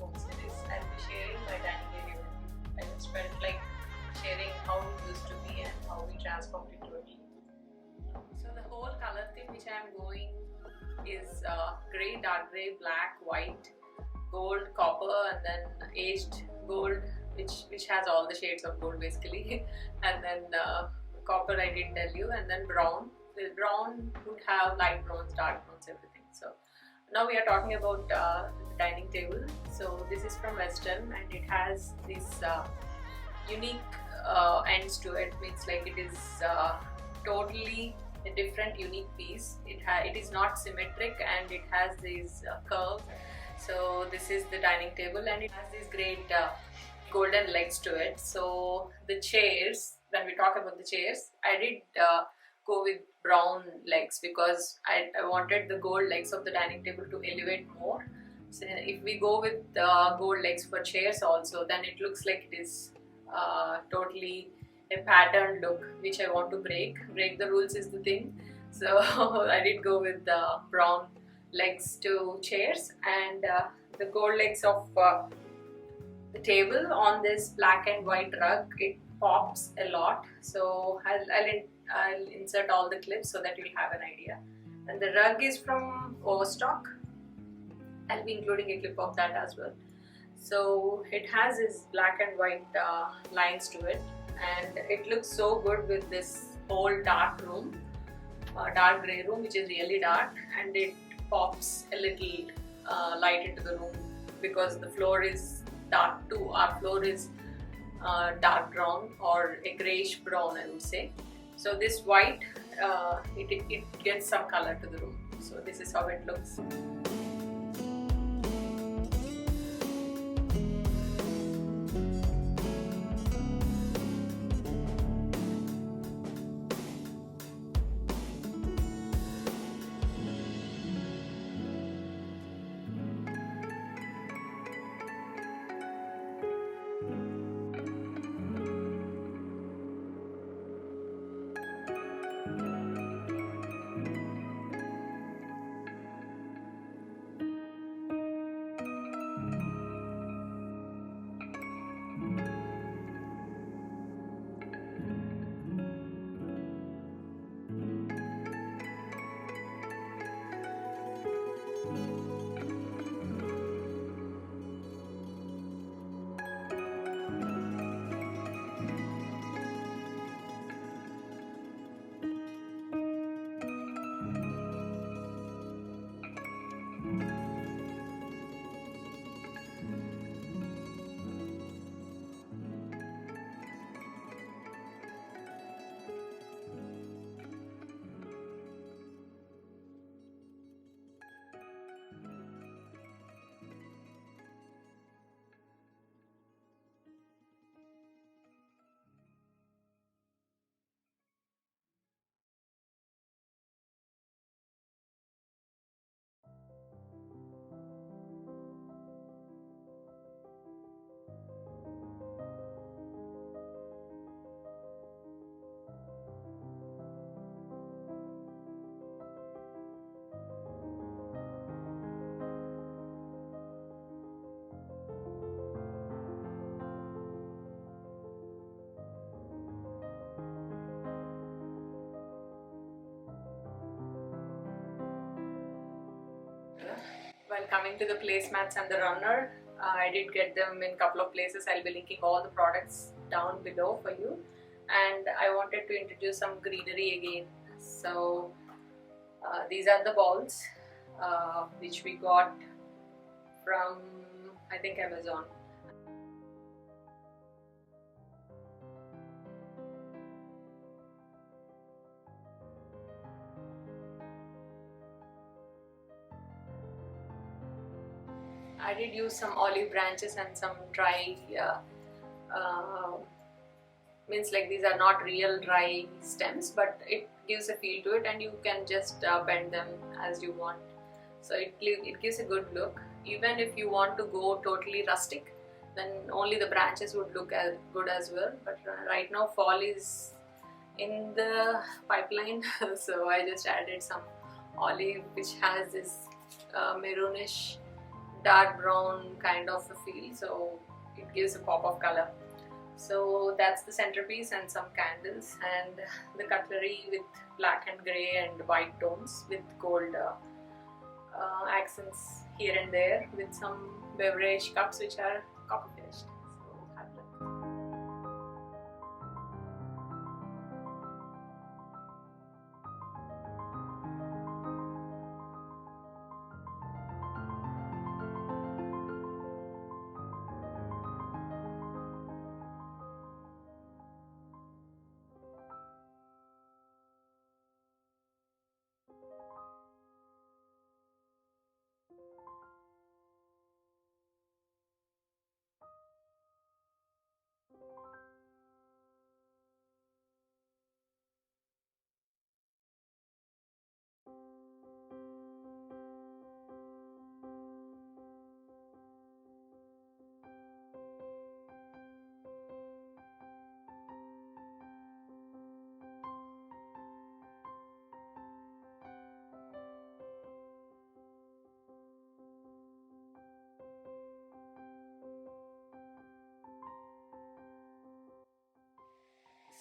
home series, I'll be sharing my dining area with you. I just felt like sharing how it used to be and how we transformed it totally. So the whole color theme which I am going is grey, dark grey, black, white, gold, copper, and then aged gold, which has all the shades of gold basically, and then copper I did tell you, and then brown. The brown would have light browns, dark browns, everything. So now we are talking about the dining table. So this is from Western, and it has this unique ends to it. Means like it is totally a different, unique piece. It is not symmetric, and it has these curves. So this is the dining table, and it has these great golden legs to it. So the chairs, when we talk about the chairs, I did go with brown legs because I wanted the gold legs of the dining table to elevate more. So if we go with the gold legs for chairs also, then it looks like it is totally a patterned look, which I want to break. Break the rules is the thing. So I did go with the brown legs to chairs, and the gold legs of the table on this black and white rug. It pops a lot, so I'll insert all the clips so that you'll have an idea. And the rug is from Overstock. I'll be including a clip of that as well. So it has this black and white lines to it, and it looks so good with this whole dark room, dark grey room, which is really dark, and it pops a little light into the room because the floor is dark too. Our floor is dark brown or a greyish brown, I would say. So this white, it gets some color to the room. So this is how it looks. While coming to the placemats and the runner, I did get them in a couple of places. I'll be linking all the products down below for you. And I wanted to introduce some greenery again. So these are the balls which we got from, I think, Amazon. I did use some olive branches and some dry, means like these are not real dry stems, but it gives a feel to it, and you can just bend them as you want. So it gives a good look. Even if you want to go totally rustic, then only the branches would look as good as well. But right now fall is in the pipeline, so I just added some olive which has this maroonish dark brown kind of a feel, so it gives a pop of color. So that's the centerpiece, and some candles, and the cutlery with black and grey and white tones with gold accents here and there, with some beverage cups which are copper finished. So have a look.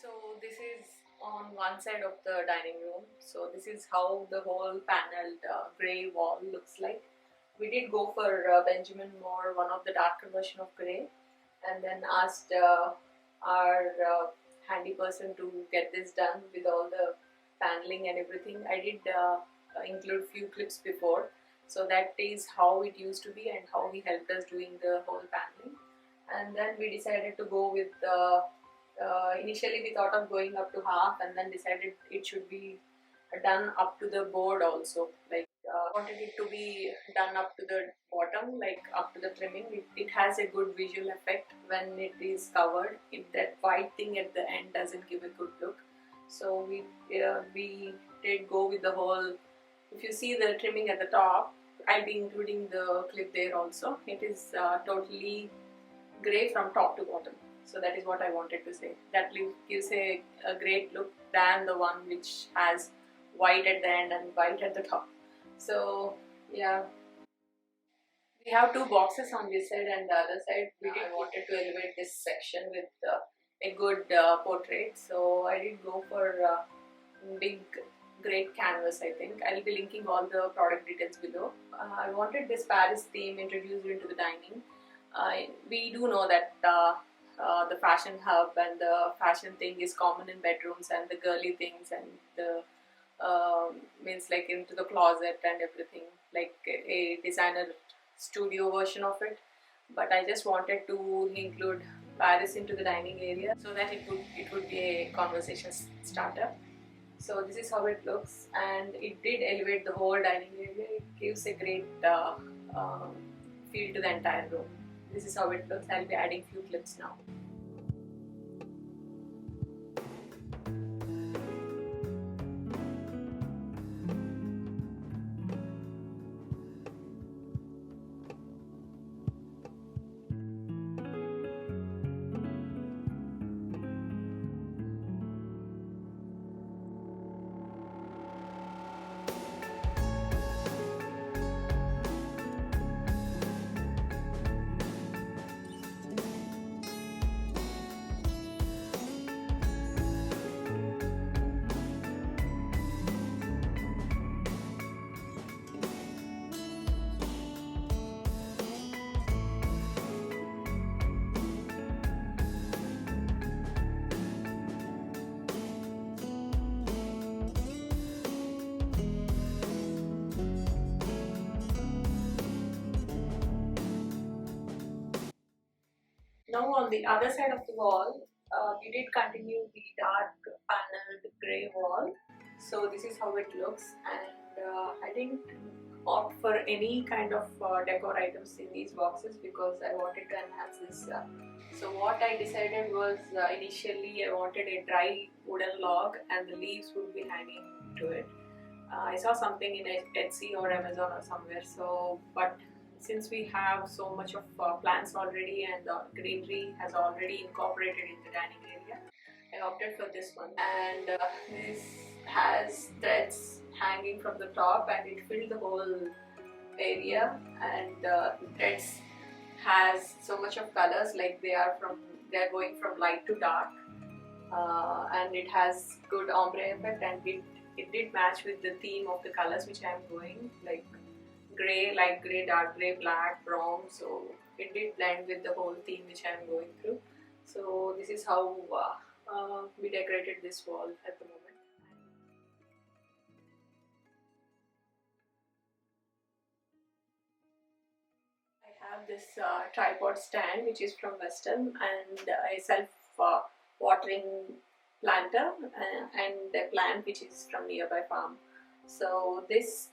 So this is on one side of the dining room. So this is how the whole panelled grey wall looks like. We did go for Benjamin Moore, one of the darker version of grey, and then asked our handy person to get this done with all the paneling and everything. I did include few clips before, so that is how it used to be and how he helped us doing the whole paneling. And then we decided to go with initially we thought of going up to half, and then decided it should be done up to the board also, like wanted it to be done up to the bottom, like up to the trimming. It has a good visual effect when it is covered. If that white thing at the end doesn't give a good look, so we did go with the whole. If you see the trimming at the top, I'll be including the clip there also. It is totally grey from top to bottom. So that is what I wanted to say. That gives a great look than the one which has white at the end and white at the top. So yeah, we have two boxes on this side and the other side. I wanted to elevate this section with a good portrait. So I did go for big great canvas. I think I'll be linking all the product details below. I wanted this Paris theme introduced into the dining. We do know that the fashion hub and the fashion thing is common in bedrooms, and the girly things and the means like into the closet and everything, like a designer studio version of it. But I just wanted to include Paris into the dining area so that it would be a conversation starter. So this is how it looks, and it did elevate the whole dining area. It gives a great feel to the entire room. This is how it looks. I'll be adding few clips now. Now on the other side of the wall, we did continue the dark paneled grey wall. So this is how it looks, and I didn't opt for any kind of decor items in these boxes because I wanted to enhance this. So what I decided was initially I wanted a dry wooden log and the leaves would be hanging to it. I saw something in Etsy or Amazon or somewhere. So, but since we have so much of plants already and the greenery has already incorporated in the dining area, I opted for this one. And this has threads hanging from the top, and it filled the whole area, and the threads has so much of colors, like they are going from light to dark, and it has good ombre effect, and it did match with the theme of the colors which I am going, like grey, light grey, dark grey, black, brown. So it did blend with the whole theme which I am going through. So this is how we decorated this wall at the moment. I have this tripod stand which is from Western, and a self watering planter, and a plant which is from nearby farm. So this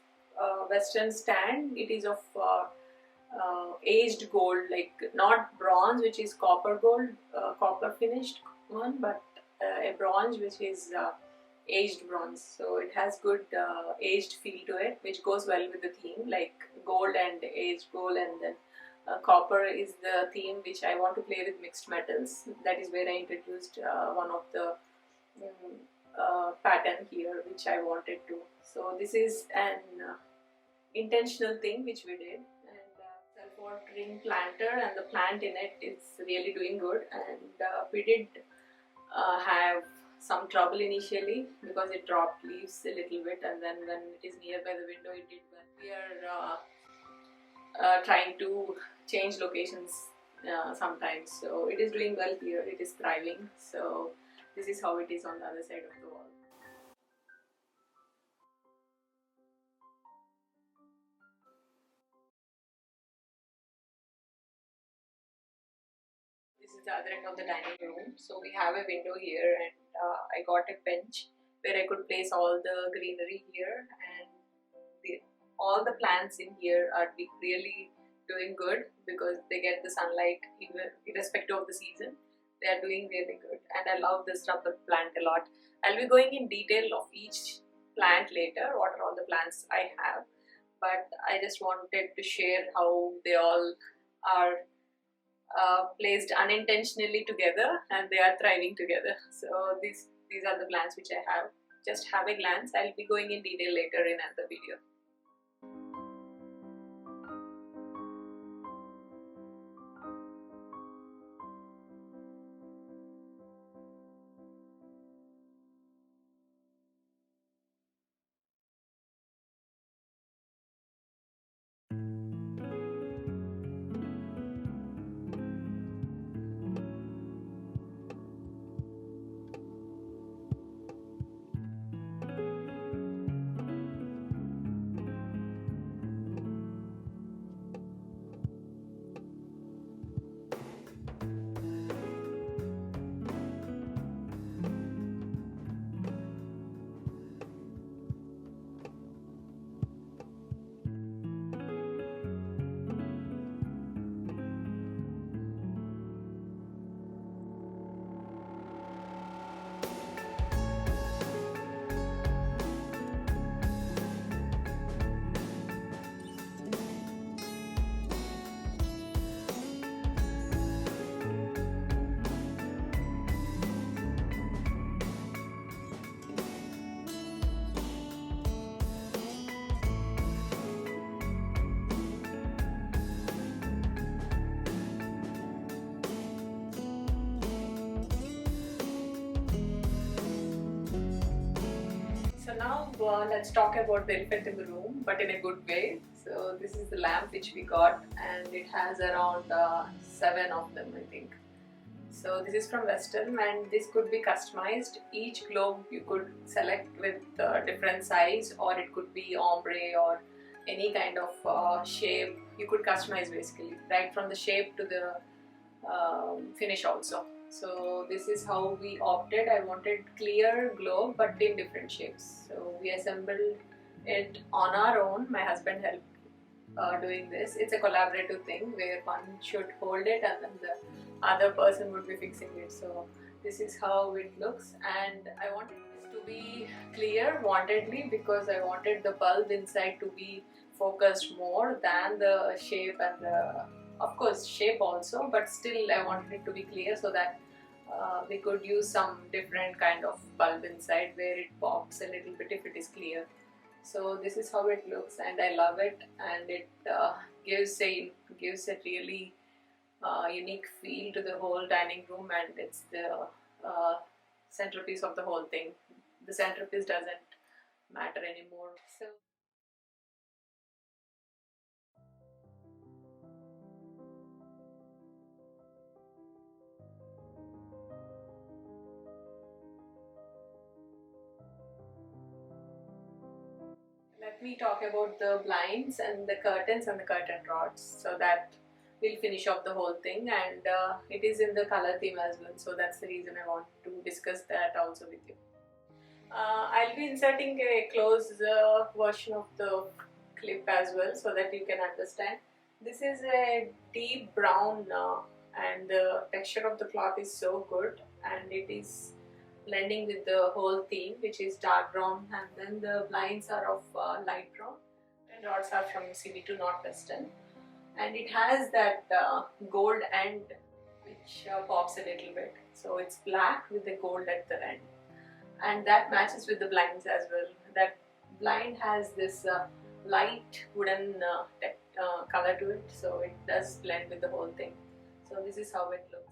Western stand, it is of aged gold, like not bronze which is copper gold, copper finished one, but a bronze which is aged bronze. So it has good aged feel to it, which goes well with the theme, like gold and aged gold, and then copper is the theme which I want to play with mixed metals. That is where I introduced one of the pattern here which I wanted to. So this is an intentional thing which we did, and self-watering planter, and the plant in it is really doing good, and we did have some trouble initially because it dropped leaves a little bit, and then when it is nearby the window it did well. We are trying to change locations sometimes, so it is doing well here, it is thriving. So this is how it is on the other side of the wall. This is the other end of the dining room. So we have a window here, and I got a bench where I could place all the greenery here, and all the plants in here are really doing good because they get the sunlight even irrespective of the season. They are doing really good, and I love this rubber plant a lot. I'll be going in detail of each plant later, what are all the plants I have, but I just wanted to share how they all are placed unintentionally together, and they are thriving together. So these are the plants which I have. Just have a glance. I'll be going in detail later in another video. So now let's talk about the elephant in the room, but in a good way. So this is the lamp which we got, and it has around 7 of them, I think. So this is from Western, and this could be customized. Each globe you could select with different size, or it could be ombre or any kind of shape. You could customize basically, right from the shape to the finish also. So this is how we opted. I wanted clear globe but in different shapes. So we assembled it on our own. My husband helped doing this. It's a collaborative thing where one should hold it and then the other person would be fixing it. So this is how it looks, and I wanted this to be clear wantedly because I wanted the bulb inside to be focused more than the shape and the, of course, shape also, but still I wanted it to be clear so that we could use some different kind of bulb inside where it pops a little bit if it is clear. So this is how it looks, and I love it, and it gives a really unique feel to the whole dining room, and it's the centerpiece of the whole thing. The centerpiece doesn't matter anymore. So let me talk about the blinds and the curtains and the curtain rods, so that we'll finish off the whole thing. And it is in the color theme as well, so that's the reason I want to discuss that also with you. I'll be inserting a close version of the clip as well, so that you can understand. This is a deep brown and the texture of the cloth is so good, and it is blending with the whole theme, which is dark brown, and then the blinds are of light brown, and rods are from CB to Northwestern, and it has that gold end which pops a little bit. So it's black with the gold at the end, and that matches with the blinds as well. That blind has this light wooden color to it, so it does blend with the whole thing. So this is how it looks.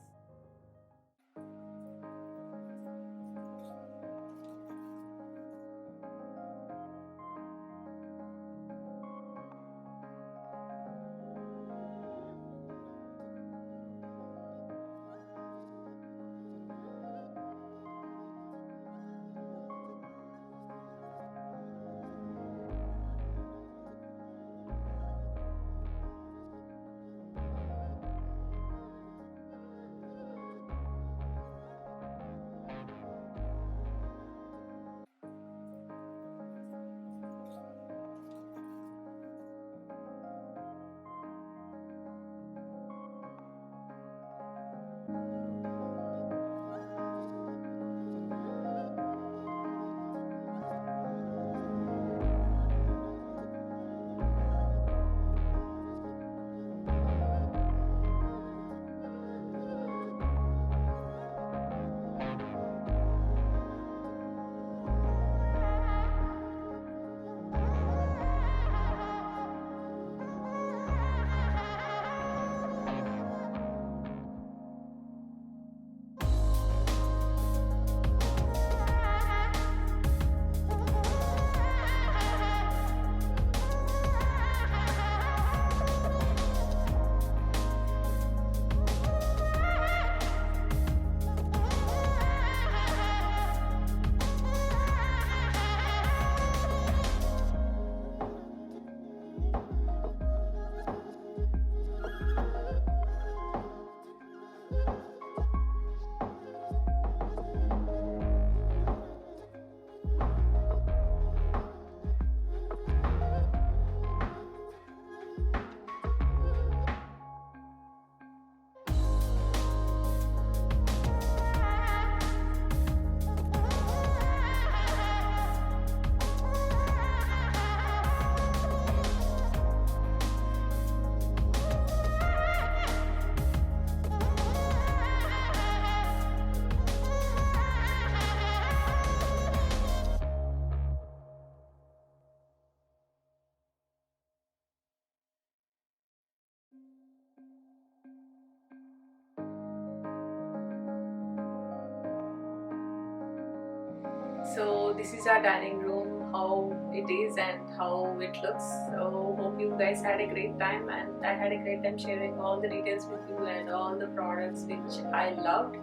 So this is our dining room, how it is and how it looks. So hope you guys had a great time, and I had a great time sharing all the details with you and all the products which I loved,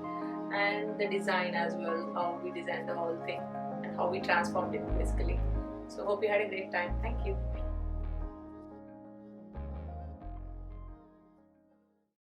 and the design as well, how we designed the whole thing and how we transformed it basically. So hope you had a great time. Thank you.